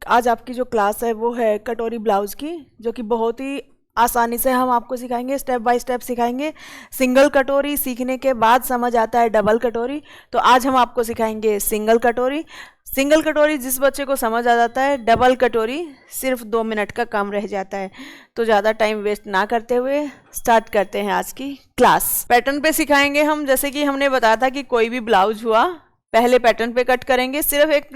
आज आपकी जो क्लास है वो है कटोरी ब्लाउज की, जो कि बहुत ही आसानी से हम आपको सिखाएंगे, स्टेप बाय स्टेप सिखाएंगे। सिंगल कटोरी सीखने के बाद समझ आता है डबल कटोरी, तो आज हम आपको सिखाएंगे सिंगल कटोरी। सिंगल कटोरी जिस बच्चे को समझ आ जाता है, डबल कटोरी सिर्फ 2 मिनट का काम रह जाता है। तो ज़्यादा टाइम वेस्ट ना करते हुए स्टार्ट करते हैं आज की क्लास। पैटर्न पे सिखाएंगे हम, जैसे कि हमने बताया था कि कोई भी ब्लाउज हुआ पहले पैटर्न पे कट करेंगे। सिर्फ एक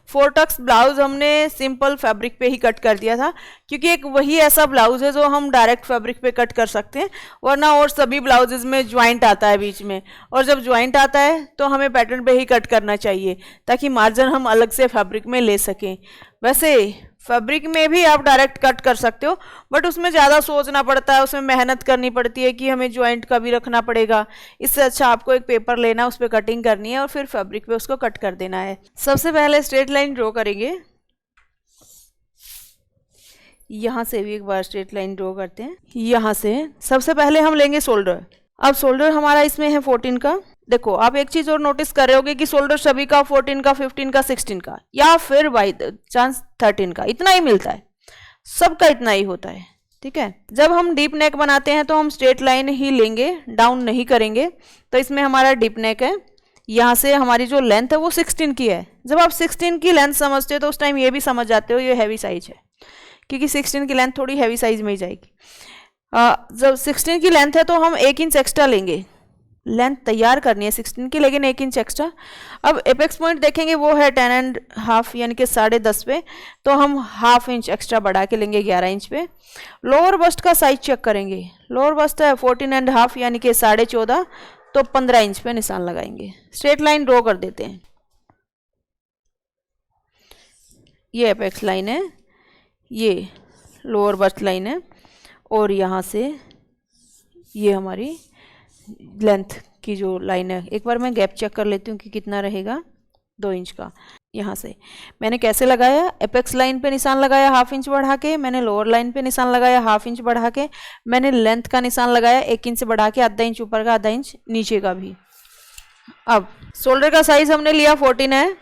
4 टक्स ब्लाउज हमने सिंपल फैब्रिक पे ही कट कर दिया था, क्योंकि एक वही ऐसा ब्लाउज है जो हम डायरेक्ट फैब्रिक पे कट कर सकते हैं, वरना और सभी ब्लाउजेज में ज्वाइंट आता है बीच में, और जब ज्वाइंट आता है तो हमें पैटर्न पे ही कट करना चाहिए ताकि मार्जिन हम अलग से फैब्रिक में ले सकें। वैसे फैब्रिक में भी आप डायरेक्ट कट कर सकते हो, बट उसमें ज़्यादा सोचना पड़ता है, उसमें मेहनत करनी पड़ती है कि हमें ज्वाइंट का भी रखना पड़ेगा। इससे अच्छा आपको एक पेपर लेना, उस पर कटिंग करनी है और फिर फैब्रिक पे उसको कट कर देना है। सबसे पहले स्ट्रेट लाइन ड्रॉ करेंगे। यहाँ से भी एक बार स्ट्रेट लाइन ड्रॉ करते हैं। यहाँ से सबसे पहले हम लेंगे शोल्डर। अब शोल्डर हमारा इसमें है 14 का। देखो आप एक चीज और नोटिस कर रहे होगे कि शोल्डर सभी का 14 का, 15 का, 16 का या फिर बाई चांस 13 का, इतना ही मिलता है, सबका इतना ही होता है। ठीक है, जब हम डीप नेक बनाते हैं तो हम स्ट्रेट लाइन ही लेंगे, डाउन नहीं करेंगे। तो इसमें हमारा डीप नेक है, यहाँ से हमारी जो लेंथ है वो 16 की है। जब आप 16 की लेंथ समझते हो तो उस टाइम ये भी समझ जाते हो ये हैवी साइज है, क्योंकि 16 की लेंथ थोड़ी हैवी साइज में ही जाएगी। जब 16 की लेंथ है तो हम 1 इंच एक्स्ट्रा लेंगे। लेंथ तैयार करनी है 16 की, लेकिन 1 इंच एक्स्ट्रा। अब एपेक्स पॉइंट देखेंगे वो है 10.5 यानी कि 10.5 पे, तो हम ½ इंच एक्स्ट्रा बढ़ा के लेंगे 11 इंच पे। लोअर बस्ट का साइज चेक करेंगे। लोअर बस्ट है 14.5 यानी कि 14.5, तो 15 इंच पे निशान लगाएंगे। स्ट्रेट लाइन ड्रॉ कर देते हैं। ये एपेक्स लाइन है, ये लोअर बस्ट लाइन है, और यहाँ से ये हमारी लेंथ की जो लाइन है। एक बार मैं गैप चेक कर लेती हूँ कि कितना रहेगा, 2 इंच का। यहाँ से मैंने कैसे लगाया, एपेक्स लाइन पे निशान लगाया ½ इंच बढ़ा के, मैंने लोअर लाइन पे निशान लगाया ½ इंच बढ़ा के, मैंने लेंथ का निशान लगाया 1 इंच से बढ़ा के, आधा इंच ऊपर का, आधा इंच नीचे का भी। अब शोल्डर का साइज हमने लिया 14 है।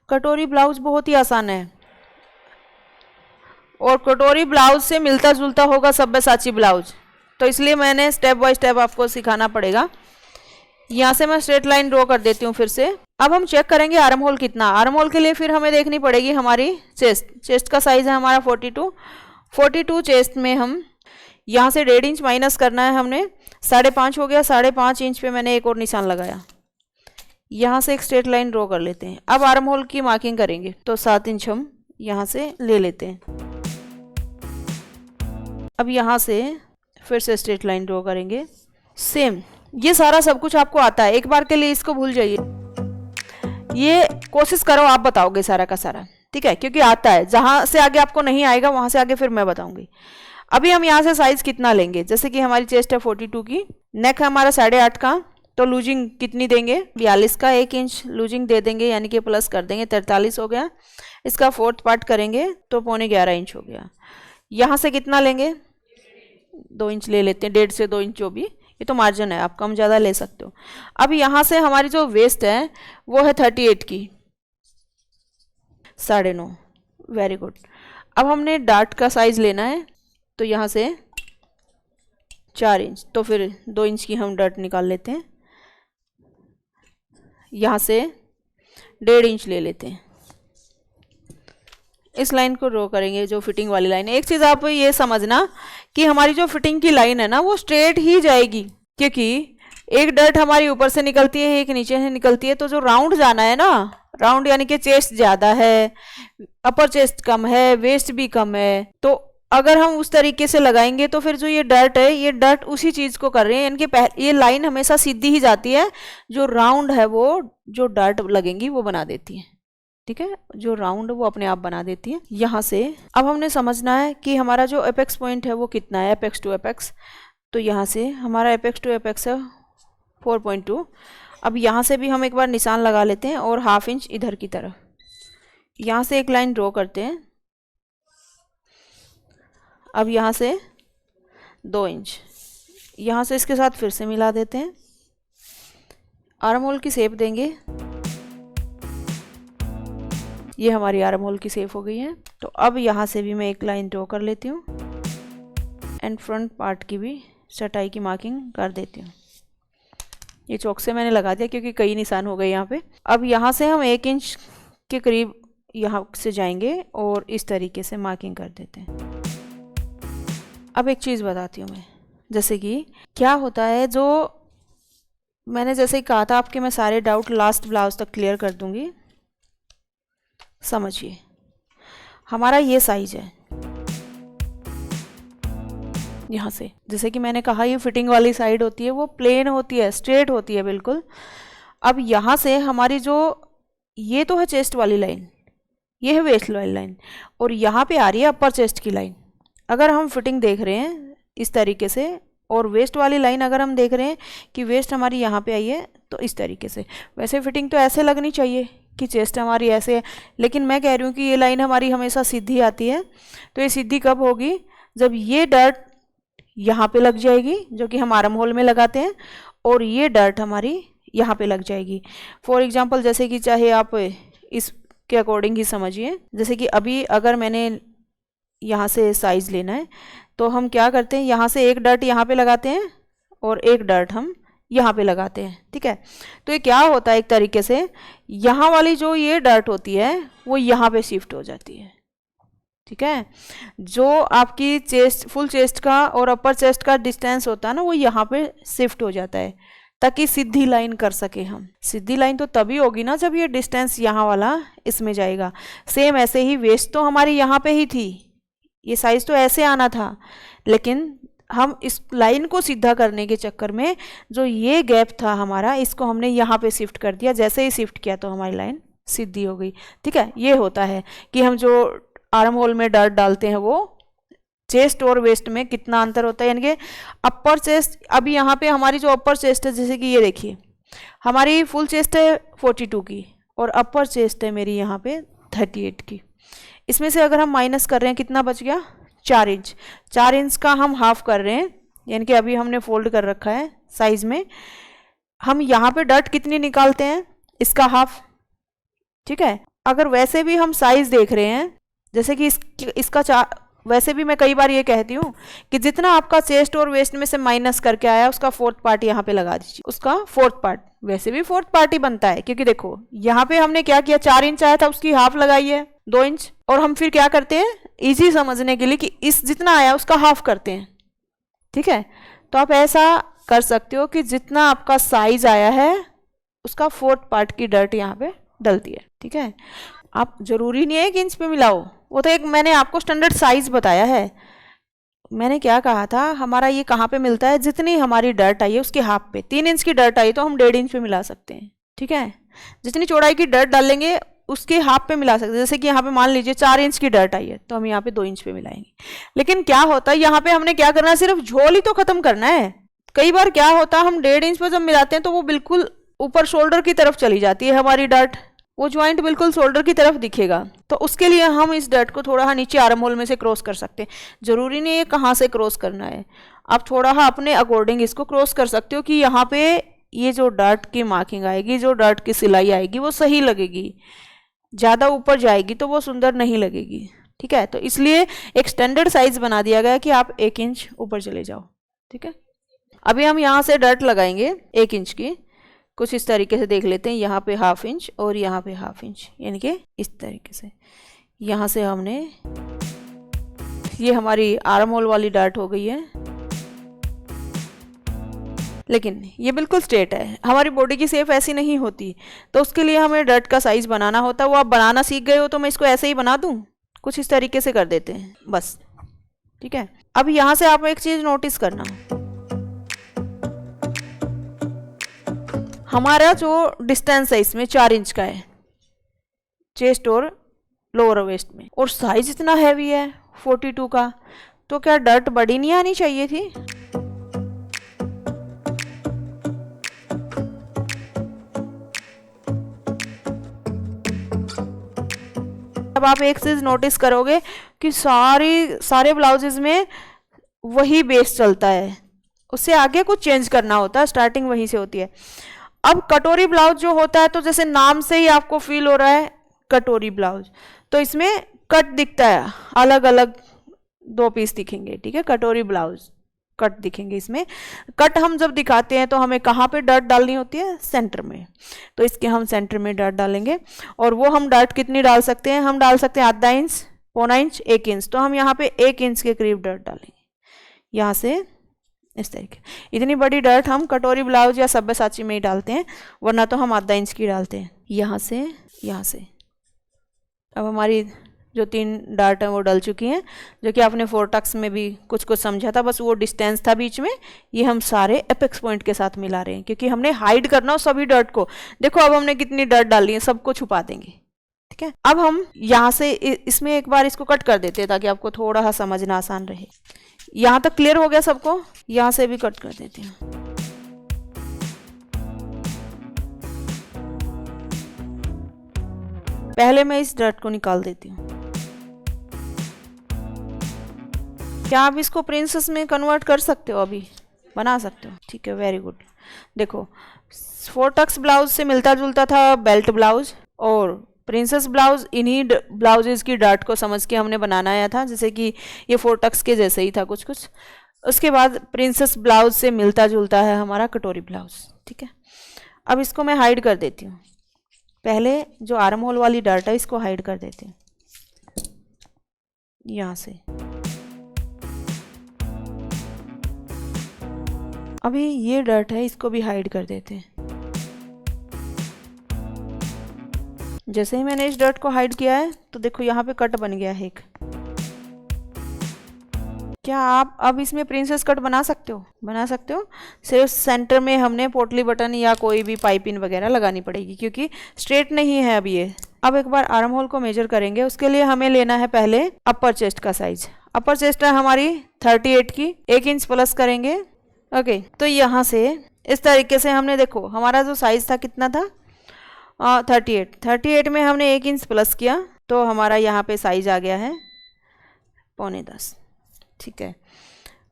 कटोरी ब्लाउज बहुत ही आसान है, और कटोरी ब्लाउज से मिलता जुलता होगा सब्यसाची ब्लाउज, तो इसलिए मैंने स्टेप बाय स्टेप आपको सिखाना पड़ेगा। यहाँ से मैं स्ट्रेट लाइन ड्रॉ कर देती हूँ फिर से। अब हम चेक करेंगे आर्म होल कितना। आर्म होल के लिए फिर हमें देखनी पड़ेगी हमारी चेस्ट। चेस्ट का साइज है हमारा 42 चेस्ट में हम यहाँ से 1.5 इंच माइनस करना है हमने, 5.5 हो गया। 5.5 इंच पे मैंने एक और निशान लगाया। यहाँ से एक स्ट्रेट लाइन ड्रॉ कर लेते हैं। अब आर्म होल की मार्किंग करेंगे, तो 7 इंच हम यहाँ से ले लेते हैं। अब यहाँ से फिर से स्ट्रेट लाइन ड्रॉ करेंगे। सेम ये सारा सब कुछ आपको आता है, एक बार के लिए इसको भूल जाइए। ये कोशिश करो आप बताओगे सारा का सारा, ठीक है, क्योंकि आता है। जहाँ से आगे आपको नहीं आएगा वहाँ से आगे फिर मैं बताऊंगी। अभी हम यहाँ से साइज कितना लेंगे, जैसे कि हमारी चेस्ट है 42 की, नेक है हमारा 8.5 का, तो लूजिंग कितनी देंगे, 42 का 1 इंच लूजिंग दे देंगे, यानी कि प्लस कर देंगे, 43 हो गया। इसका 4th पार्ट करेंगे तो 11.25 इंच हो गया। यहाँ से कितना लेंगे, 2 इंच ले लेते हैं, 1.5 से 2 इंच जो भी, ये तो मार्जिन है, आप कम ज़्यादा ले सकते हो। अब यहाँ से हमारी जो वेस्ट है वो है 38 की, 9.5। Very good. अब हमने डार्ट का साइज लेना है, तो यहाँ से 4 इंच, तो फिर 2 इंच की हम डार्ट निकाल लेते हैं। यहाँ से 1.5 इंच ले लेते हैं। इस लाइन को ड्रॉ करेंगे जो फिटिंग वाली लाइन है। एक चीज़ आप ये समझना कि हमारी जो फिटिंग की लाइन है ना वो स्ट्रेट ही जाएगी, क्योंकि एक डर्ट हमारी ऊपर से निकलती है, एक नीचे से निकलती है, तो जो राउंड जाना है ना, राउंड यानी कि चेस्ट ज़्यादा है, अपर चेस्ट कम है, वेस्ट भी कम है, तो अगर हम उस तरीके से लगाएंगे तो फिर जो ये डर्ट है, ये डर्ट उसी चीज़ को कर रहे हैं, यानी कि ये लाइन हमेशा सीधी ही जाती है, जो राउंड है वो जो डर्ट लगेंगी वो बना देती है। ठीक है, जो राउंड वो अपने आप बना देती है। यहाँ से अब हमने समझना है कि हमारा जो एपेक्स पॉइंट है वो कितना है, एपेक्स टू एपेक्स। तो यहाँ से हमारा एपेक्स टू एपेक्स है 4.2। अब यहाँ से भी हम एक बार निशान लगा लेते हैं और ½ इंच इधर की तरफ। यहाँ से एक लाइन ड्रॉ करते हैं। अब यहाँ से 2 इंच, यहाँ से इसके साथ फिर से मिला देते हैं। आर्म होल की शेप देंगे। ये हमारी आर्म होल की शेप हो गई है। तो अब यहाँ से भी मैं एक लाइन ड्रॉ कर लेती हूँ एंड फ्रंट पार्ट की भी चटाई की मार्किंग कर देती हूँ। ये चौक से मैंने लगा दिया क्योंकि कई निशान हो गए यहाँ पे। अब यहाँ से हम 1 इंच के करीब यहाँ से जाएंगे और इस तरीके से मार्किंग कर देते हैं। अब एक चीज़ बताती हूँ मैं, जैसे कि क्या होता है, जो मैंने जैसे ही कहा था आपके मैं सारे डाउट लास्ट ब्लाउज तक क्लियर कर दूंगी। समझिए, हमारा ये साइज है यहाँ से, जैसे कि मैंने कहा ये फिटिंग वाली साइड होती है, वो प्लेन होती है, स्ट्रेट होती है बिल्कुल। अब यहाँ से हमारी जो ये तो है चेस्ट वाली लाइन, ये है वेस्ट वाली लाइन, और यहाँ पे आ रही है अपर चेस्ट की लाइन। अगर हम फिटिंग देख रहे हैं इस तरीके से, और वेस्ट वाली लाइन अगर हम देख रहे हैं कि वेस्ट हमारी यहाँ पे आई है तो इस तरीके से। वैसे फिटिंग तो ऐसे लगनी चाहिए कि चेस्ट हमारी ऐसे है, लेकिन मैं कह रही हूँ कि ये लाइन हमारी हमेशा सीधी आती है। तो ये सीधी कब होगी, जब ये डर्ट यहाँ पे लग जाएगी, जो कि हम आर्म होल में लगाते हैं, और ये डर्ट हमारी यहाँ पे लग जाएगी। फॉर एग्जांपल, जैसे कि चाहे आप इसके अकॉर्डिंग ही समझिए, जैसे कि अभी अगर मैंने यहाँ से साइज़ लेना है तो हम क्या करते हैं, यहाँ से एक डर्ट यहाँ पे लगाते हैं और एक डर्ट हम यहाँ पे लगाते हैं, ठीक है। तो ये क्या होता है, एक तरीके से यहाँ वाली जो ये डर्ट होती है वो यहाँ पे शिफ्ट हो जाती है, ठीक है। जो आपकी चेस्ट, फुल चेस्ट का और अपर चेस्ट का डिस्टेंस होता है ना, वो यहाँ पे शिफ्ट हो जाता है, ताकि सीधी लाइन कर सके हम। सीधी लाइन तो तभी होगी ना जब ये डिस्टेंस यहाँ वाला इसमें जाएगा। सेम ऐसे ही वेस्ट तो हमारी यहाँ पे ही थी, ये साइज तो ऐसे आना था, लेकिन हम इस लाइन को सीधा करने के चक्कर में जो ये गैप था हमारा, इसको हमने यहाँ पे शिफ्ट कर दिया। जैसे ही शिफ्ट किया तो हमारी लाइन सीधी हो गई, ठीक है। ये होता है कि हम जो आर्म होल में डर्ट डालते हैं वो चेस्ट और वेस्ट में कितना अंतर होता है, यानी कि अपर चेस्ट, अभी यहाँ पे हमारी जो अपर चेस्ट है, जैसे कि ये देखिए हमारी फुल चेस्ट है 42 की और अपर चेस्ट है मेरी यहाँ पे 38 की। इसमें से अगर हम माइनस कर रहे हैं कितना बच गया, 4 इंच। 4 इंच का हम हाफ कर रहे हैं, यानी कि अभी हमने फोल्ड कर रखा है साइज में। हम यहाँ पे डर्ट कितनी निकालते हैं, इसका हाफ, ठीक है। अगर वैसे भी हम साइज देख रहे हैं, जैसे कि इसका वैसे भी मैं कई बार ये कहती हूँ कि जितना आपका चेस्ट और वेस्ट में से माइनस करके आया उसका 4th पार्ट यहाँ पे लगा दीजिए, उसका 4th पार्ट। वैसे भी 4th पार्ट ही बनता है, क्योंकि देखो यहाँ पे हमने क्या किया, 4 इंच आया था उसकी हाफ लगाई है 2 इंच, और हम फिर क्या करते हैं इजी समझने के लिए कि इस जितना आया उसका हाफ करते हैं, ठीक है। तो आप ऐसा कर सकते हो कि जितना आपका साइज आया है उसका 4th पार्ट की डर्ट यहाँ पे डलती है, ठीक है। आप जरूरी नहीं है कि इंच पे मिलाओ, वो तो एक मैंने आपको स्टैंडर्ड साइज बताया है। मैंने क्या कहा था, हमारा ये कहाँ पे मिलता है, जितनी हमारी डर्ट आई है उसके हाफ पे। 3 इंच की डर्ट आई तो हम 1.5 इंच पे मिला सकते हैं, ठीक है। जितनी चौड़ाई की डर्ट डालेंगे उसके हाफ पे मिला सकते हैं। जैसे कि यहाँ पे मान लीजिए 4 इंच की डर्ट आई है तो हम यहाँ पे 2 इंच पे मिलाएंगे। लेकिन क्या होता है, यहाँ पे हमने क्या करना है, सिर्फ झोल ही तो खत्म करना है। कई बार क्या होता है, हम 1.5 इंच पे जब मिलाते हैं तो वो बिल्कुल ऊपर शोल्डर की तरफ चली जाती है हमारी डर्ट, वो ज्वाइंट बिल्कुल शोल्डर की तरफ दिखेगा। तो उसके लिए हम इस डर्ट को थोड़ा नीचे आर्म होल में से क्रॉस कर सकते हैं। जरूरी नहीं है कहाँ से क्रॉस करना है, आप थोड़ा अपने अकॉर्डिंग इसको क्रॉस कर सकते हो कि यहाँ पे ये जो डर्ट की मार्किंग आएगी, जो डर्ट की सिलाई आएगी वो सही लगेगी। ज़्यादा ऊपर जाएगी तो वो सुंदर नहीं लगेगी, ठीक है। तो इसलिए एक स्टैंडर्ड साइज बना दिया गया कि आप 1 इंच ऊपर चले जाओ, ठीक है। अभी हम यहाँ से डर्ट लगाएंगे 1 इंच की, कुछ इस तरीके से देख लेते हैं। यहाँ पे 1/2 इंच और यहाँ पे 1/2 इंच, यानी कि इस तरीके से। यहाँ से हमने, ये हमारी आर्म होल वाली डर्ट हो गई है, लेकिन ये बिल्कुल स्ट्रेट है। हमारी बॉडी की शेप ऐसी नहीं होती, तो उसके लिए हमें डर्ट का साइज बनाना होता है। वो आप बनाना सीख गए हो तो मैं इसको ऐसे ही बना दूं, कुछ इस तरीके से कर देते हैं बस, ठीक है। अब यहाँ से आप एक चीज नोटिस करना, हमारा जो डिस्टेंस है इसमें 4 इंच का है चेस्ट और लोअर वेस्ट में, और साइज इतना हैवी है 42 का, तो क्या डर्ट बड़ी नहीं आनी चाहिए थी? अब आप एक चीज नोटिस करोगे कि सारे ब्लाउजेज में वही बेस चलता है, उससे आगे कुछ चेंज करना होता है, स्टार्टिंग वहीं से होती है। अब कटोरी ब्लाउज जो होता है, तो जैसे नाम से ही आपको फील हो रहा है कटोरी ब्लाउज। तो इसमें कट दिखता है, अलग अलग 2 पीस दिखेंगे, ठीक है, कटोरी ब्लाउज कट दिखेंगे। इसमें कट हम जब दिखाते हैं तो हमें कहाँ पे डॉट डालनी होती है, सेंटर में। तो इसके हम सेंटर में डॉट डालेंगे, और वो हम डॉट कितनी डाल सकते हैं, हम डाल सकते हैं आधा इंच, पौना इंच, 1 इंच। तो हम यहाँ पे 1 इंच के करीब डॉट डालेंगे, यहाँ से इस तरीके। इतनी बड़ी डॉट हम कटोरी ब्लाउज या सब्यसाची में ही डालते हैं, वरना तो हम आधा इंच की डालते हैं, यहाँ से यहाँ से। अब हमारी जो 3 डॉट हैं वो डल चुकी हैं, जो कि आपने 4 टक्स में भी कुछ कुछ समझा था, बस वो डिस्टेंस था बीच में। ये हम सारे एपेक्स पॉइंट के साथ मिला रहे हैं, क्योंकि हमने हाइड करना हो सभी डॉट को। देखो अब हमने कितनी डॉट डाली है, सबको छुपा देंगे, ठीक है। अब हम यहाँ से इसमें एक बार इसको कट कर देते हैं, ताकि आपको थोड़ा सा समझना आसान रहे। यहाँ तक क्लियर हो गया सबको, यहाँ से भी कट कर देते हैं। पहले मैं इस डॉट को निकाल देती हूँ। क्या आप इसको प्रिंसेस में कन्वर्ट कर सकते हो, अभी बना सकते हो, ठीक है, वेरी गुड। देखो 4 टक्स ब्लाउज से मिलता जुलता था बेल्ट ब्लाउज, और प्रिंसेस ब्लाउज इन्हीं ब्लाउजेज की डॉट को समझ के हमने बनाना आया था, जैसे कि ये 4 टक्स के जैसे ही था कुछ कुछ। उसके बाद प्रिंसेस ब्लाउज से मिलता जुलता है हमारा कटोरी ब्लाउज, ठीक है। अब इसको मैं हाइड कर देती हूँ। पहले जो आर्म होल वाली डॉट है इसको हाइड कर देते हैं यहाँ से। अभी ये डॉट है, इसको भी हाइड कर देते हैं। जैसे ही मैंने इस डॉट को हाइड किया है तो देखो यहाँ पे कट बन गया है एक। क्या आप अब इसमें प्रिंसेस कट बना सकते हो? बना सकते हो। सिर्फ सेंटर में हमने पोटली बटन या कोई भी पाइपिंग वगैरह लगानी पड़ेगी, क्योंकि स्ट्रेट नहीं है अब ये। अब एक बार आर्म होल को मेजर करेंगे, उसके लिए हमें लेना है पहले अपर चेस्ट का साइज। अपर चेस्ट है हमारी 38 की, 1 इंच प्लस करेंगे। ओके, तो यहाँ से इस तरीके से हमने, देखो हमारा जो साइज था कितना था, 38 में हमने 1 इंच प्लस किया, तो हमारा यहाँ पे साइज आ गया है 9.25, ठीक है।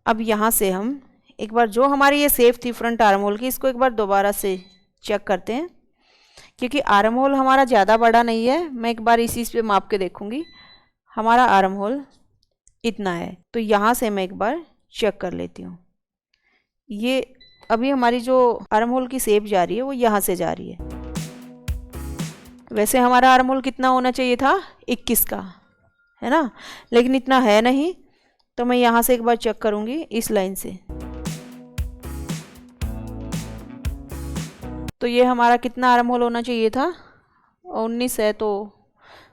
अब यहाँ से हम एक बार जो हमारी ये सेफ थी फ्रंट आर्म होल की, इसको एक बार दोबारा से चेक करते हैं, क्योंकि आर्म होल हमारा ज़्यादा बड़ा नहीं है। मैं एक बार इसी पे माप के देखूँगी, हमारा आर्म होल इतना है। तो यहाँ से मैं एक बार चेक कर लेती हूँ। ये अभी हमारी जो आर्म होल की शेप जा रही है वो यहाँ से जा रही है। वैसे हमारा आर्म होल कितना होना चाहिए था, 21 का, है ना, लेकिन इतना है नहीं। तो मैं यहाँ से एक बार चेक करूँगी इस लाइन से। तो ये हमारा कितना आर्म होल होना चाहिए था, 19 है, तो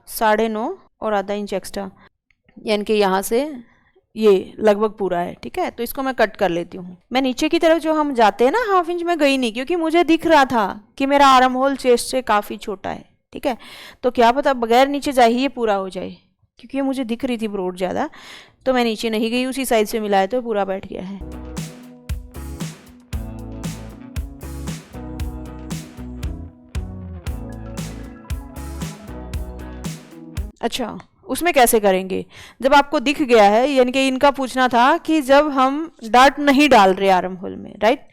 9.5 और आधा इंच एक्स्ट्रा, यानी कि यहाँ से ये लगभग पूरा है, ठीक है। तो इसको मैं कट कर लेती हूँ। मैं नीचे की तरफ जो हम जाते हैं ना, 1/2 इंच में गई नहीं, क्योंकि मुझे दिख रहा था कि मेरा आर्म होल चेस्ट से काफ़ी छोटा है, ठीक है। तो क्या पता बगैर नीचे जाए ही ये पूरा हो जाए, क्योंकि ये मुझे दिख रही थी ब्रोड ज़्यादा, तो मैं नीचे नहीं गई, उसी साइज से मिलाया तो पूरा बैठ गया है। अच्छा, उसमें कैसे करेंगे, जब आपको दिख गया है, यानी कि इनका पूछना था कि जब हम डॉट नहीं डाल रहे आर्म होल में, राइट,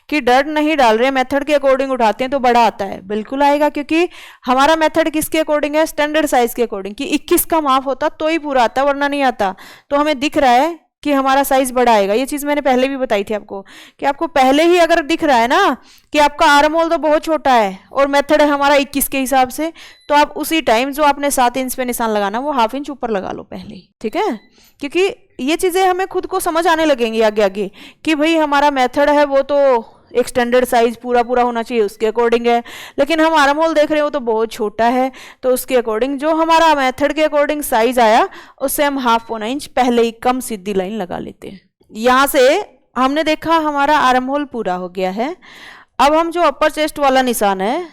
कि डॉट नहीं डाल रहे, मेथड के अकॉर्डिंग उठाते हैं तो बड़ा आता है। बिल्कुल आएगा, क्योंकि हमारा मेथड किसके अकॉर्डिंग है, स्टैंडर्ड साइज के अकॉर्डिंग, कि 21 का माप होता तो ही पूरा आता, वरना नहीं आता। तो हमें दिख रहा है कि हमारा साइज बड़ा आएगा। ये चीज़ मैंने पहले भी बताई थी आपको, कि आपको पहले ही अगर दिख रहा है ना कि आपका आर्म होल तो बहुत छोटा है और मेथड है हमारा 21 के हिसाब से, तो आप उसी टाइम जो आपने 7 इंच पे निशान लगाना वो 1/2 इंच ऊपर लगा लो पहले ही, ठीक है। क्योंकि ये चीज़ें हमें खुद को समझ आने लगेंगी आगे आगे, कि भाई हमारा मेथड है वो तो एक स्टैंडर्ड साइज पूरा पूरा होना चाहिए, उसके अकॉर्डिंग है, लेकिन हम आर्म होल देख रहे हो तो बहुत छोटा है, तो उसके अकॉर्डिंग जो हमारा मेथड के अकॉर्डिंग साइज आया उससे हम 1/2 पौना इंच पहले ही कम सीधी लाइन लगा लेते हैं। यहाँ से हमने देखा हमारा आर्म होल पूरा हो गया है। अब हम जो अपर चेस्ट वाला निशान है,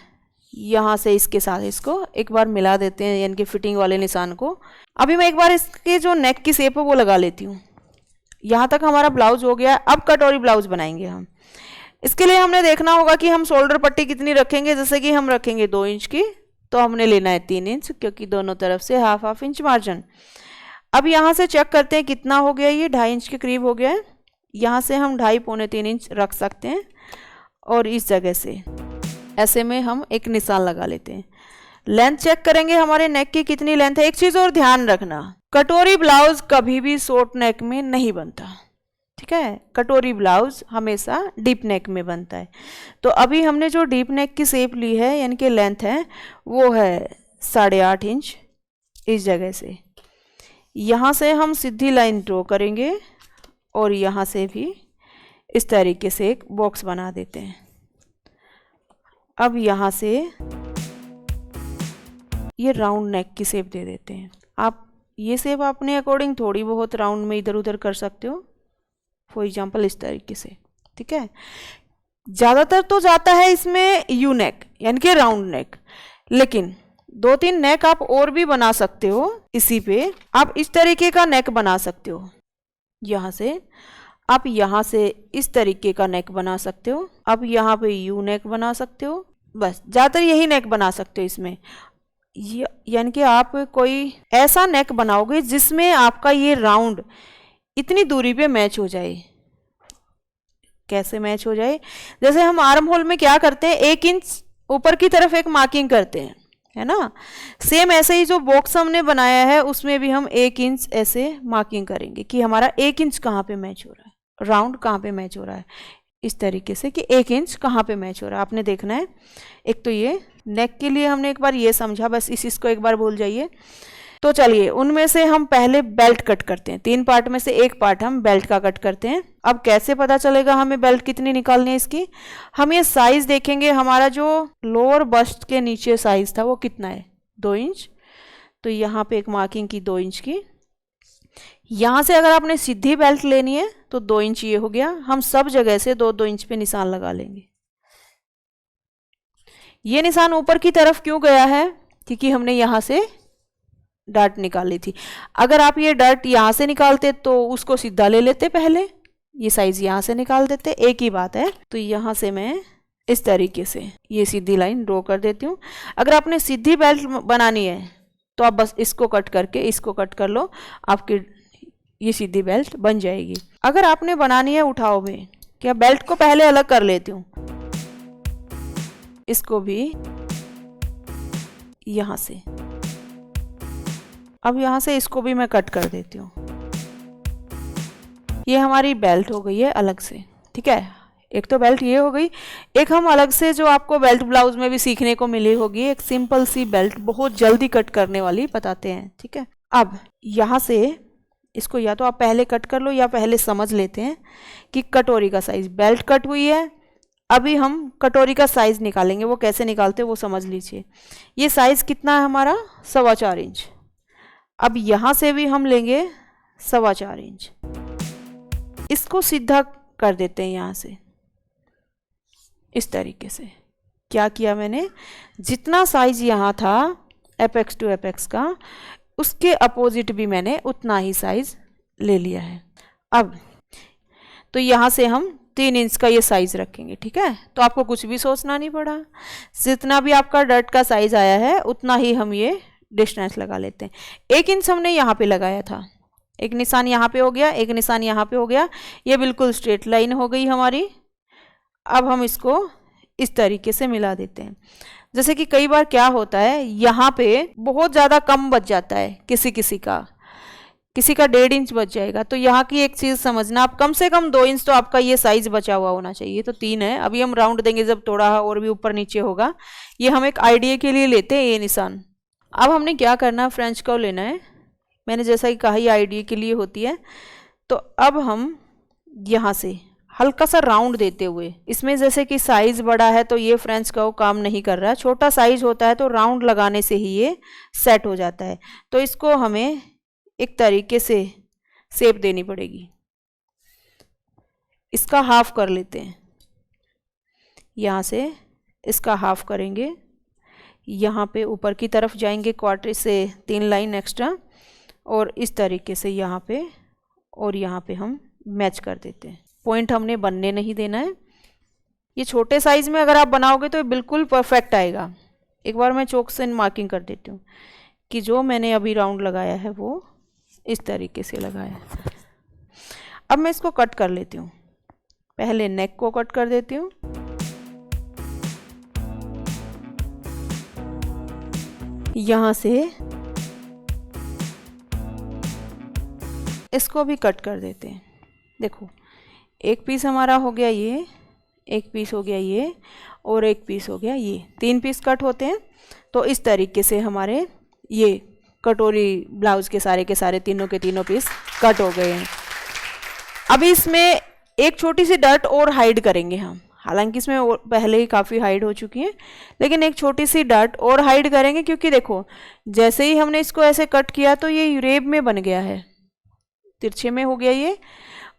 यहाँ से इसके साथ इसको एक बार मिला देते हैं, यानी कि फिटिंग वाले निशान को। अभी मैं एक बार इसके जो नेक की शेप है वो लगा लेती हूँ। यहाँ तक हमारा ब्लाउज हो गया। अब कटोरी ब्लाउज बनाएंगे हम। इसके लिए हमने देखना होगा कि हम शोल्डर पट्टी कितनी रखेंगे। जैसे कि हम रखेंगे 2 इंच की, तो हमने लेना है 3 इंच, क्योंकि दोनों तरफ से 1/2 इंच मार्जिन। अब यहाँ से चेक करते हैं कितना हो गया, ये 2.5 इंच के करीब हो गया है। यहाँ से हम 2.5 पौने 3 इंच रख सकते हैं, और इस जगह से ऐसे में हम एक निशान लगा लेते हैं। लेंथ चेक करेंगे हमारे नेक की कितनी लेंथ है। एक चीज और ध्यान रखना, कटोरी ब्लाउज कभी भी शॉर्ट नेक में नहीं बनता, ठीक है। कटोरी ब्लाउज हमेशा डीप नेक में बनता है। तो अभी हमने जो डीप नेक की शेप ली है यानी कि लेंथ है वो है 8.5 इंच। इस जगह से यहाँ से हम सीधी लाइन ड्रॉ करेंगे और यहाँ से भी इस तरीके से एक बॉक्स बना देते हैं। अब यहाँ से ये राउंड नेक की शेप दे देते हैं। आप ये शेप अपने अकॉर्डिंग थोड़ी बहुत राउंड में इधर उधर कर सकते हो, फॉर एग्जाम्पल इस तरीके से, ठीक है। ज़्यादातर तो जाता है इसमें यू नेक यानी कि राउंड नेक, लेकिन 2-3 नेक आप और भी बना सकते हो। इसी पे आप इस तरीके का नेक बना सकते हो, यहाँ से आप यहाँ से इस तरीके का नेक बना सकते हो। अब यहाँ पे यू नेक बना सकते हो, बस ज़्यादातर यही नेक बना सकते हो इसमें। यानी कि आप कोई ऐसा नेक बनाओगे जिसमें आपका ये राउंड इतनी दूरी पे मैच हो जाए। कैसे मैच हो जाए, जैसे हम आर्म होल में क्या करते हैं, 1 इंच ऊपर की तरफ एक मार्किंग करते हैं, है ना। सेम ऐसे ही जो बॉक्स हमने बनाया है उसमें भी हम 1 इंच ऐसे मार्किंग करेंगे कि हमारा 1 इंच कहाँ पे मैच हो रहा है, राउंड कहाँ पे मैच हो रहा है, इस तरीके से कि 1 इंच कहाँ पे मैच हो रहा है आपने देखना है। एक तो ये नेक के लिए हमने एक बार ये समझा, बस इसको एक बार भूल जाइए। तो चलिए उनमें से हम पहले बेल्ट कट करते हैं। 3 पार्ट में से एक पार्ट हम बेल्ट का कट करते हैं। अब कैसे पता चलेगा हमें बेल्ट कितनी निकालनी है इसकी, हम ये साइज देखेंगे, हमारा जो लोअर बस्ट के नीचे साइज था वो कितना है, 2 इंच। तो यहाँ पे एक मार्किंग की 2 इंच की। यहाँ से अगर आपने सीधी बेल्ट लेनी है तो 2 इंच ये हो गया। हम सब जगह से 2-2 इंच पे निशान लगा लेंगे। ये निशान ऊपर की तरफ क्यों गया है, क्योंकि हमने यहाँ से डार्ट निकाली थी। अगर आप ये डार्ट यहाँ से निकालते तो उसको सीधा ले लेते, पहले ये साइज यहाँ से निकाल देते, एक ही बात है। तो यहाँ से मैं इस तरीके से ये सीधी लाइन ड्रॉ कर देती हूँ। अगर आपने सीधी बेल्ट बनानी है तो आप बस इसको कट करके इसको कट कर लो, आपकी ये सीधी बेल्ट बन जाएगी। अगर आपने बनानी है उठाओ में, क्या बेल्ट को पहले अलग कर लेती हूँ, इसको भी यहाँ से, अब यहाँ से इसको भी मैं कट कर देती हूँ। ये हमारी बेल्ट हो गई है अलग से, ठीक है। एक तो बेल्ट ये हो गई, एक हम अलग से जो आपको बेल्ट ब्लाउज में भी सीखने को मिली होगी, एक सिंपल सी बेल्ट बहुत जल्दी कट करने वाली बताते हैं, ठीक है। अब यहाँ से इसको या तो आप पहले कट कर लो या पहले समझ लेते हैं कि कटोरी का साइज, बेल्ट कट हुई है, अभी हम कटोरी का साइज निकालेंगे। वो कैसे निकालते हैं वो समझ लीजिए। ये साइज कितना है हमारा, 4.25 इंच। अब यहाँ से भी हम लेंगे 4.25 इंच, इसको सीधा कर देते हैं यहाँ से इस तरीके से। क्या किया मैंने, जितना साइज यहाँ था एपेक्स टू एपेक्स का, उसके अपोजिट भी मैंने उतना ही साइज ले लिया है। अब तो यहाँ से हम 3 इंच का ये साइज रखेंगे, ठीक है। तो आपको कुछ भी सोचना नहीं पड़ा, जितना भी आपका डर्ट का साइज आया है उतना ही हम ये डिस्टेंस लगा लेते हैं। 1 इंच हमने यहाँ पे लगाया था, एक निशान यहाँ पे हो गया, एक निशान यहाँ पे हो गया, ये बिल्कुल स्ट्रेट लाइन हो गई हमारी। अब हम इसको इस तरीके से मिला देते हैं। जैसे कि कई बार क्या होता है, यहाँ पे बहुत ज़्यादा कम बच जाता है, किसी का 1.5 इंच बच जाएगा। तो यहाँ की एक चीज़ समझना, आप कम से कम 2 इंच तो आपका ये साइज बचा हुआ होना चाहिए। तो 3 है, अभी हम राउंड देंगे जब थोड़ा और भी ऊपर नीचे होगा। ये हम एक आइडिया के लिए लेते हैं ये निशान। अब हमने क्या करना है, फ्रेंच कर्व लेना है। मैंने जैसा कि कहा ये आइडिया के लिए होती है। तो अब हम यहाँ से हल्का सा राउंड देते हुए, इसमें जैसे कि साइज बड़ा है तो ये फ्रेंच कर्व काम नहीं कर रहा है, छोटा साइज होता है तो राउंड लगाने से ही ये सेट हो जाता है। तो इसको हमें एक तरीके से शेप देनी पड़ेगी। इसका हाफ कर लेते हैं, यहाँ से इसका हाफ करेंगे, यहाँ पे ऊपर की तरफ जाएंगे क्वार्टर से 3 लाइन एक्स्ट्रा, और इस तरीके से यहाँ पे और यहाँ पे हम मैच कर देते हैं। पॉइंट हमने बनने नहीं देना है। ये छोटे साइज में अगर आप बनाओगे तो ये बिल्कुल परफेक्ट आएगा। एक बार मैं चौक से मार्किंग कर देती हूँ कि जो मैंने अभी राउंड लगाया है वो इस तरीके से लगाया है। अब मैं इसको कट कर लेती हूँ। पहले नेक को कट कर देती हूँ, यहाँ से इसको भी कट कर देते हैं। देखो एक पीस हमारा हो गया ये, एक पीस हो गया ये, और एक पीस हो गया ये, 3 पीस कट होते हैं। तो इस तरीके से हमारे ये कटोरी ब्लाउज़ के सारे तीनों के तीनों पीस कट हो गए हैं। अभी इसमें एक छोटी सी डट और हाइड करेंगे हम, हालांकि इसमें पहले ही काफ़ी हाइड हो चुकी है, लेकिन एक छोटी सी डट और हाइड करेंगे, क्योंकि देखो जैसे ही हमने इसको ऐसे कट किया तो ये यूरेब में बन गया है, तिरछे में हो गया ये,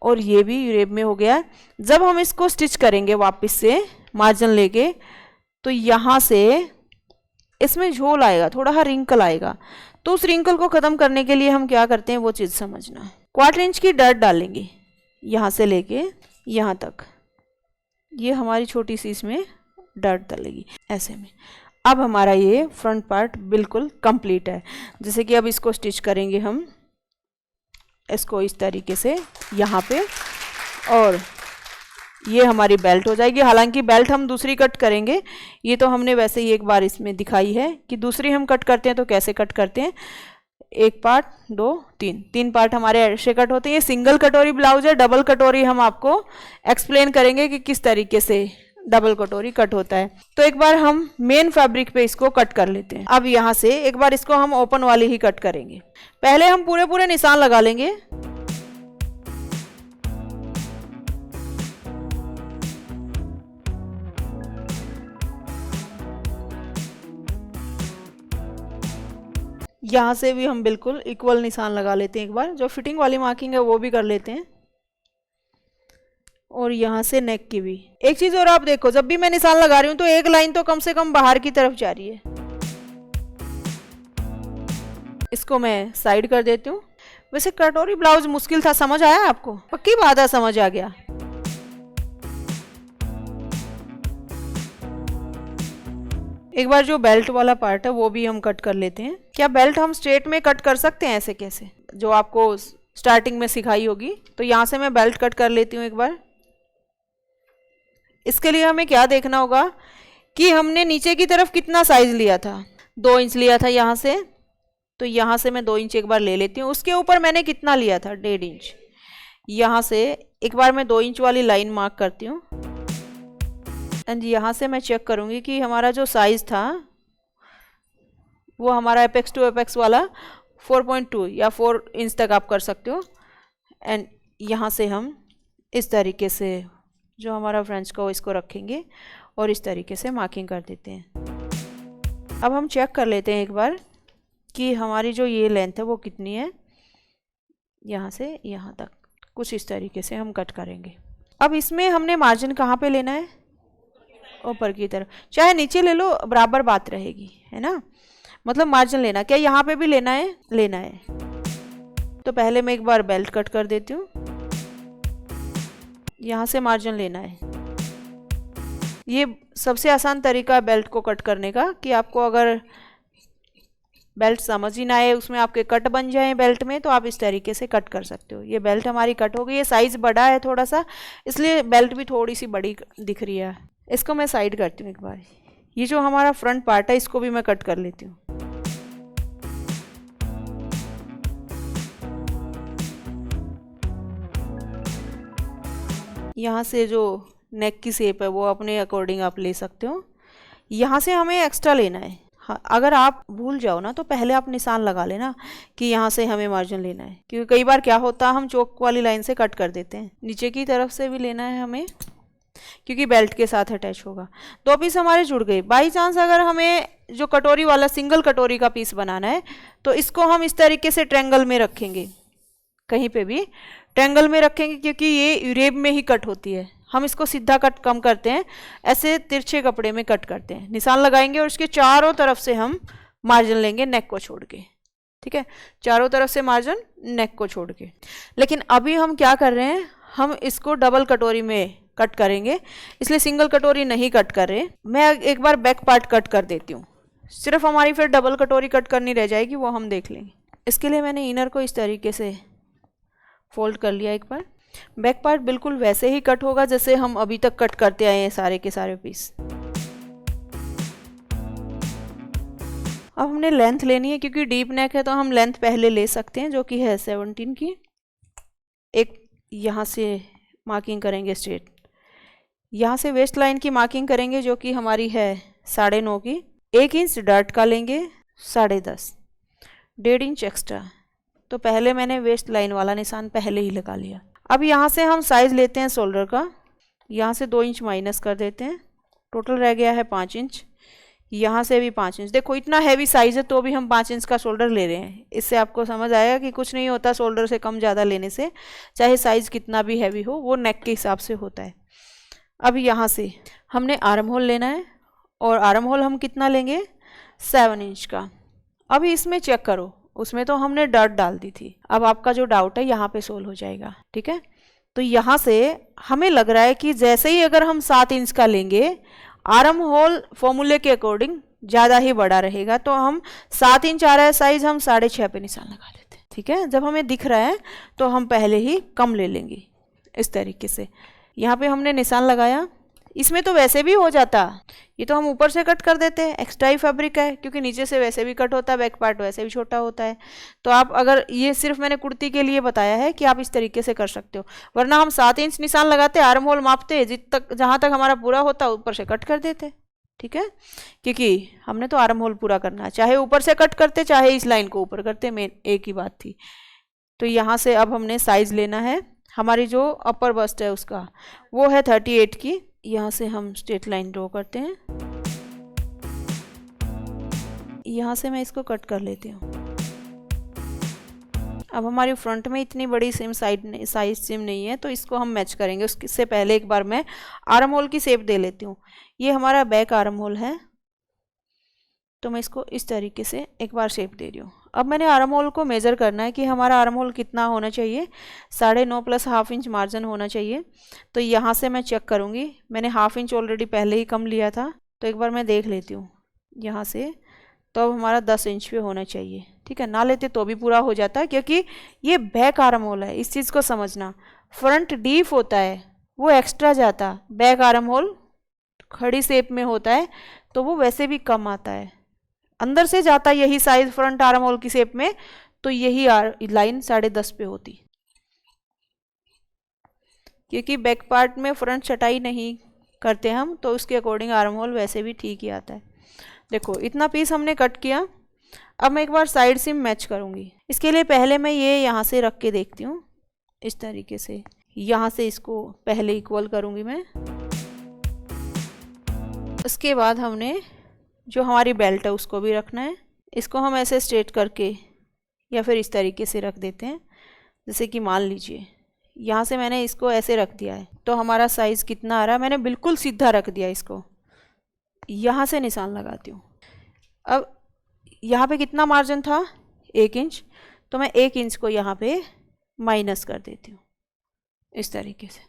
और ये भी यूरेब में हो गया। जब हम इसको स्टिच करेंगे वापस से मार्जिन लेके, तो यहाँ से इसमें झोल आएगा, थोड़ा सा रिंकल आएगा। तो उस रिंकल को ख़त्म करने के लिए हम क्या करते हैं वो चीज़ समझना। 1/4 इंच की डट डालेंगे यहाँ से लेके यहाँ तक, ये हमारी छोटी सी इसमें डट डालेगी ऐसे में। अब हमारा ये फ्रंट पार्ट बिल्कुल कंप्लीट है। जैसे कि अब इसको स्टिच करेंगे हम, इसको इस तरीके से यहाँ पे, और ये हमारी बेल्ट हो जाएगी। हालांकि बेल्ट हम दूसरी कट करेंगे, ये तो हमने वैसे ही एक बार इसमें दिखाई है कि दूसरी हम कट करते हैं तो कैसे कट करते हैं। 1 पार्ट 2 3 पार्ट हमारे ऐसे कट होते हैं। ये सिंगल कटोरी ब्लाउज है, डबल कटोरी हम आपको एक्सप्लेन करेंगे कि किस तरीके से डबल कटोरी कट होता है। तो एक बार हम मेन फैब्रिक पे इसको कट कर लेते हैं। अब यहाँ से एक बार इसको हम ओपन वाली ही कट करेंगे। पहले हम पूरे निशान लगा लेंगे। यहाँ से भी हम बिल्कुल इक्वल निशान लगा लेते हैं। एक बार जो फिटिंग वाली मार्किंग है वो भी कर लेते हैं, और यहाँ से नेक की भी। एक चीज़ और आप देखो, जब भी मैं निशान लगा रही हूँ तो एक लाइन तो कम से कम बाहर की तरफ जा रही है। इसको मैं साइड कर देती हूँ। वैसे कटोरी ब्लाउज मुश्किल था, समझ आया आपको? पक्की बात है, समझ आ गया। एक बार जो बेल्ट वाला पार्ट है वो भी हम कट कर लेते हैं। क्या बेल्ट हम स्ट्रेट में कट कर सकते हैं ऐसे कैसे, जो आपको स्टार्टिंग में सिखाई होगी? तो यहाँ से मैं बेल्ट कट कर लेती हूँ एक बार। इसके लिए हमें क्या देखना होगा कि हमने नीचे की तरफ कितना साइज लिया था। 2 इंच लिया था यहाँ से, तो यहाँ से मैं 2 इंच एक बार ले लेती हूँ। उसके ऊपर मैंने कितना लिया था? 1.5 इंच। यहाँ से एक बार मैं 2 इंच वाली लाइन मार्क करती हूँ, एंड यहाँ से मैं चेक करूँगी कि हमारा जो साइज़ था वो हमारा एपेक्स टू एपेक्स वाला 4.2 या 4 इंच तक आप कर सकते हो। एंड यहाँ से हम इस तरीके से जो हमारा फ्रेंच का इसको रखेंगे और इस तरीके से मार्किंग कर देते हैं। अब हम चेक कर लेते हैं एक बार कि हमारी जो ये लेंथ है वो कितनी है। यहाँ से यहाँ तक कुछ इस तरीके से हम कट करेंगे। अब इसमें हमने मार्जिन कहाँ पे लेना है? ऊपर की तरफ, चाहे नीचे ले लो, बराबर बात रहेगी, है ना? मतलब मार्जिन लेना क्या यहाँ पे भी लेना है? लेना है। तो पहले मैं एक बार बेल्ट कट कर देती हूँ। यहाँ से मार्जिन लेना है। ये सबसे आसान तरीका है बेल्ट को कट करने का, कि आपको अगर बेल्ट समझ ही ना आए, उसमें आपके कट बन जाए बेल्ट में, तो आप इस तरीके से कट कर सकते हो। ये बेल्ट हमारी कट हो गई है। साइज़ बड़ा है थोड़ा सा, इसलिए बेल्ट भी थोड़ी सी बड़ी दिख रही है। इसको मैं साइड करती हूँ एक बार। ये जो हमारा फ्रंट पार्ट है इसको भी मैं कट कर लेती हूँ। यहाँ से जो नेक की शेप है वो अपने अकॉर्डिंग आप ले सकते हो। यहाँ से हमें एक्स्ट्रा लेना है। हाँ, अगर आप भूल जाओ ना तो पहले आप निशान लगा लेना कि यहाँ से हमें मार्जिन लेना है, क्योंकि कई बार क्या होता है हम चौक वाली लाइन से कट कर देते हैं। नीचे की तरफ से भी लेना है हमें, क्योंकि बेल्ट के साथ अटैच होगा। 2 पीस हमारे जुड़ गए। बाई चांस अगर हमें जो कटोरी वाला सिंगल कटोरी का पीस बनाना है तो इसको हम इस तरीके से ट्रायंगल में रखेंगे, कहीं पे भी ट्रायंगल में रखेंगे, क्योंकि ये यूरेब में ही कट होती है। हम इसको सीधा कट कम करते हैं, ऐसे तिरछे कपड़े में कट करते हैं। निशान लगाएंगे और इसके चारों तरफ से हम मार्जिन लेंगे, नेक को छोड़ के। ठीक है, चारों तरफ से मार्जिन, नेक को छोड़ के। लेकिन अभी हम क्या कर रहे हैं, हम इसको डबल कटोरी में कट करेंगे, इसलिए सिंगल कटोरी नहीं कट कर रहे। मैं एक बार बैक पार्ट कट कर देती हूँ, सिर्फ हमारी फिर डबल कटोरी कट करनी रह जाएगी, वो हम देख लेंगे। इसके लिए मैंने इनर को इस तरीके से फोल्ड कर लिया एक बार। बैक पार्ट बिल्कुल वैसे ही कट होगा जैसे हम अभी तक कट करते आए हैं सारे के सारे पीस। अब हमने लेंथ लेनी है, क्योंकि डीप नेक है तो हम लेंथ पहले ले सकते हैं जो कि है 17 की। एक यहाँ से मार्किंग करेंगे स्ट्रेट, यहाँ से वेस्ट लाइन की मार्किंग करेंगे जो कि हमारी है 9.5 की। 1 इंच डर्ट का लेंगे 10.5, 1.5 इंच एक्स्ट्रा। तो पहले मैंने वेस्ट लाइन वाला निशान पहले ही लगा लिया। अब यहाँ से हम साइज़ लेते हैं शोल्डर का, यहाँ से 2 इंच माइनस कर देते हैं, टोटल रह गया है 5 इंच। यहाँ से भी 5 इंच। देखो इतना हैवी साइज़ है तो भी हम 5 इंच का शोल्डर ले रहे हैं। इससे आपको समझ आएगा कि कुछ नहीं होता शोल्डर से कम ज़्यादा लेने से, चाहे साइज़ कितना भी हैवी हो, वो नेक के हिसाब से होता है। अब यहाँ से हमने आर्म होल लेना है, और आर्म होल हम कितना लेंगे 7 इंच का। अभी इसमें चेक करो, उसमें तो हमने डर्ट डाल दी थी। अब आपका जो डाउट है यहाँ पे सोल्व हो जाएगा, ठीक है। तो यहाँ से हमें लग रहा है कि जैसे ही अगर हम 7 इंच का लेंगे, आर्म होल फॉर्मूले के अकॉर्डिंग ज़्यादा ही बड़ा रहेगा, तो हम 7 इंच आ रहा है साइज़, हम 6.5 पे निशान लगा देते हैं, ठीक है। जब हमें दिख रहा है तो हम पहले ही कम ले लेंगे इस तरीके से। यहाँ पे हमने निशान लगाया, इसमें तो वैसे भी हो जाता, ये तो हम ऊपर से कट कर देते हैं, एक्स्ट्रा ही फैब्रिक है, क्योंकि नीचे से वैसे भी कट होता है, बैक पार्ट वैसे भी छोटा होता है। तो आप अगर, ये सिर्फ मैंने कुर्ती के लिए बताया है कि आप इस तरीके से कर सकते हो, वरना हम 7 इंच निशान लगाते, आर्म होल मापते, जहाँ तक हमारा पूरा होता ऊपर से कट कर देते, ठीक है। क्योंकि हमने तो आर्म होल पूरा करना है, चाहे ऊपर से कट करते चाहे इस लाइन को ऊपर करते, मेन एक ही बात थी। तो यहाँ से अब हमने साइज़ लेना है, हमारी जो अपर बस्ट है उसका वो है 38 की। यहाँ से हम स्ट्रेट लाइन ड्रॉ करते हैं, यहाँ से मैं इसको कट कर लेती हूँ। अब हमारी फ्रंट में इतनी बड़ी सेम साइज सेम नहीं है, तो इसको हम मैच करेंगे। उससे पहले एक बार मैं आर्म होल की शेप दे लेती हूँ। ये हमारा बैक आर्म होल है, तो मैं इसको इस तरीके से एक बार शेप दे रही हूँ। अब मैंने आर्म होल को मेज़र करना है कि हमारा आर्म होल कितना होना चाहिए, 9.5 प्लस हाफ इंच मार्जिन होना चाहिए। तो यहाँ से मैं चेक करूँगी, मैंने हाफ इंच ऑलरेडी पहले ही कम लिया था, तो एक बार मैं देख लेती हूँ यहाँ से। तो अब हमारा 10 इंच पे होना चाहिए, ठीक है। ना लेते तो भी पूरा हो जाता है, क्योंकि ये बैक आर्म होल है, इस चीज़ को समझना। फ्रंट डीप होता है वो एक्स्ट्रा जाता, बैक आर्म होल खड़ी शेप में होता है तो वो वैसे भी कम आता है, अंदर से जाता यही साइज फ्रंट आर्म होल की शेप में, तो यही लाइन 10.5 पे होती, क्योंकि बैक पार्ट में फ्रंट छटाई नहीं करते हम, तो उसके अकॉर्डिंग आर्म होल वैसे भी ठीक ही आता है। देखो इतना पीस हमने कट किया। अब मैं एक बार साइड सीम मैच करूँगी। इसके लिए पहले मैं ये यहाँ से रख के देखती हूँ, इस तरीके से यहाँ से इसको पहले इक्वल करूँगी मैं। उसके बाद हमने जो हमारी बेल्ट है उसको भी रखना है। इसको हम ऐसे स्ट्रेट करके या फिर इस तरीके से रख देते हैं। जैसे कि मान लीजिए यहाँ से मैंने इसको ऐसे रख दिया है, तो हमारा साइज़ कितना आ रहा है, मैंने बिल्कुल सीधा रख दिया इसको। यहाँ से निशान लगाती हूँ। अब यहाँ पे कितना मार्जिन था, 1 इंच, तो मैं 1 इंच को यहाँ पे माइनस कर देती हूँ इस तरीके से।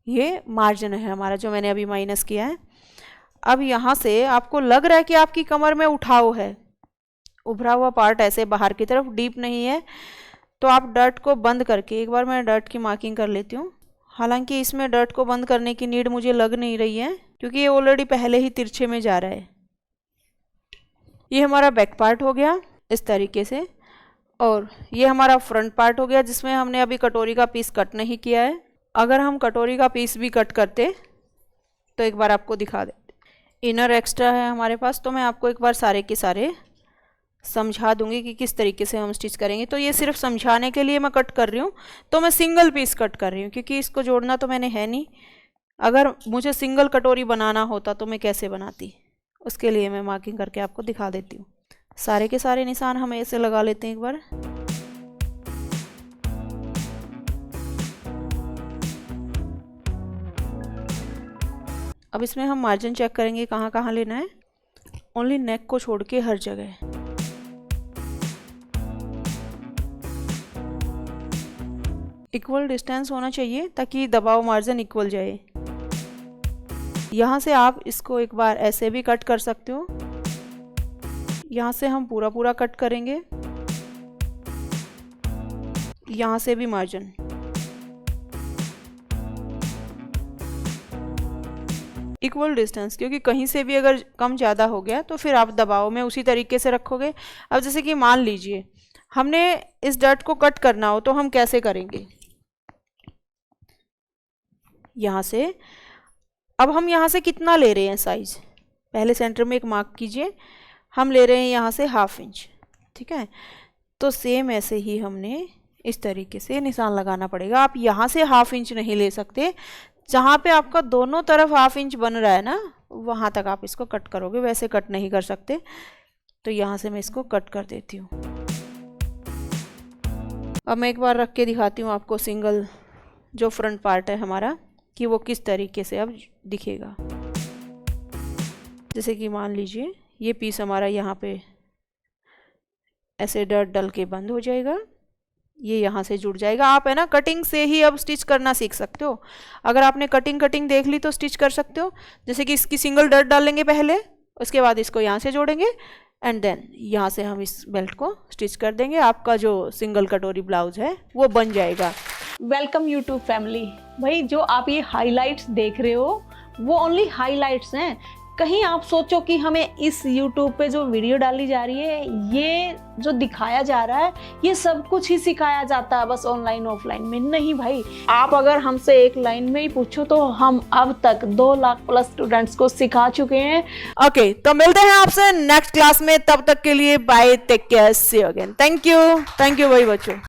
ये मार्जिन है हमारा जो मैंने अभी माइनस किया है। अब यहाँ से आपको लग रहा है कि आपकी कमर में उठाव है, उभरा हुआ पार्ट ऐसे बाहर की तरफ डीप नहीं है, तो आप डर्ट को बंद करके, एक बार मैं डर्ट की मार्किंग कर लेती हूँ। हालांकि इसमें डर्ट को बंद करने की नीड मुझे लग नहीं रही है, क्योंकि ये ऑलरेडी पहले ही तिरछे में जा रहा है। ये हमारा बैक पार्ट हो गया इस तरीके से, और ये हमारा फ्रंट पार्ट हो गया जिसमें हमने अभी कटोरी का पीस कट नहीं किया है। अगर हम कटोरी का पीस भी कट करते तो एक बार आपको दिखा देते। इनर एक्स्ट्रा है हमारे पास, तो मैं आपको एक बार सारे के सारे समझा दूंगी कि किस तरीके से हम स्टिच करेंगे। तो ये सिर्फ समझाने के लिए मैं कट कर रही हूँ, तो मैं सिंगल पीस कट कर रही हूँ, क्योंकि इसको जोड़ना तो मैंने है नहीं। अगर मुझे सिंगल कटोरी बनाना होता तो मैं कैसे बनाती, उसके लिए मैं मार्किंग करके आपको दिखा देती हूँ। सारे के सारे निशान हम ऐसे लगा लेते हैं एक बार। अब इसमें हम मार्जिन चेक करेंगे कहाँ कहाँ लेना है, ओनली नेक को छोड़ के हर जगह। इक्वल डिस्टेंस होना चाहिए ताकि दबाव मार्जिन इक्वल जाए। यहाँ से आप इसको एक बार ऐसे भी कट कर सकते हो, यहाँ से हम पूरा पूरा कट करेंगे, यहाँ से भी मार्जिन। इक्वल डिस्टेंस, क्योंकि कहीं से भी अगर कम ज़्यादा हो गया तो फिर आप दबाव में उसी तरीके से रखोगे। अब जैसे कि मान लीजिए हमने इस डट को कट करना हो तो हम कैसे करेंगे, यहाँ से, अब हम यहाँ से कितना ले रहे हैं साइज, पहले सेंटर में एक मार्क कीजिए, हम ले रहे हैं यहाँ से 1/2 इंच, ठीक है। तो सेम ऐसे ही हमने इस तरीके से निशान लगाना पड़ेगा। आप यहाँ से 1/2 इंच नहीं ले सकते, जहाँ पे आपका दोनों तरफ 1/2 इंच बन रहा है ना, वहाँ तक आप इसको कट करोगे, वैसे कट नहीं कर सकते। तो यहाँ से मैं इसको कट कर देती हूँ। अब मैं एक बार रख के दिखाती हूँ आपको सिंगल जो फ्रंट पार्ट है हमारा, कि वो किस तरीके से अब दिखेगा। जैसे कि मान लीजिए ये पीस हमारा यहाँ पे ऐसे डट डल के बंद हो जाएगा, ये यहाँ से जुड़ जाएगा। आप है ना कटिंग से ही अब स्टिच करना सीख सकते हो। अगर आपने कटिंग देख ली तो स्टिच कर सकते हो। जैसे कि इसकी सिंगल डट डालेंगे पहले, उसके बाद इसको यहाँ से जोड़ेंगे एंड देन यहाँ से हम इस बेल्ट को स्टिच कर देंगे। आपका जो सिंगल कटोरी ब्लाउज है वो बन जाएगा। Welcome YouTube family. भाई जो आप ये हाइलाइट्स देख रहे हो वो ओनली हाइलाइट्स हैं। कहीं आप सोचो कि हमें इस यूट्यूब पे जो वीडियो डाली जा रही है, ये जो दिखाया जा रहा है, ये सब कुछ ही सिखाया जाता है बस ऑनलाइन ऑफलाइन में? नहीं भाई, आप अगर हमसे एक लाइन में ही पूछो तो हम अब तक 2 लाख प्लस स्टूडेंट्स को सिखा चुके हैं। ओके, तो मिलते हैं आपसे नेक्स्ट क्लास में। तब तक के लिए bye, take care, see you again. Thank you भाई बच्चों।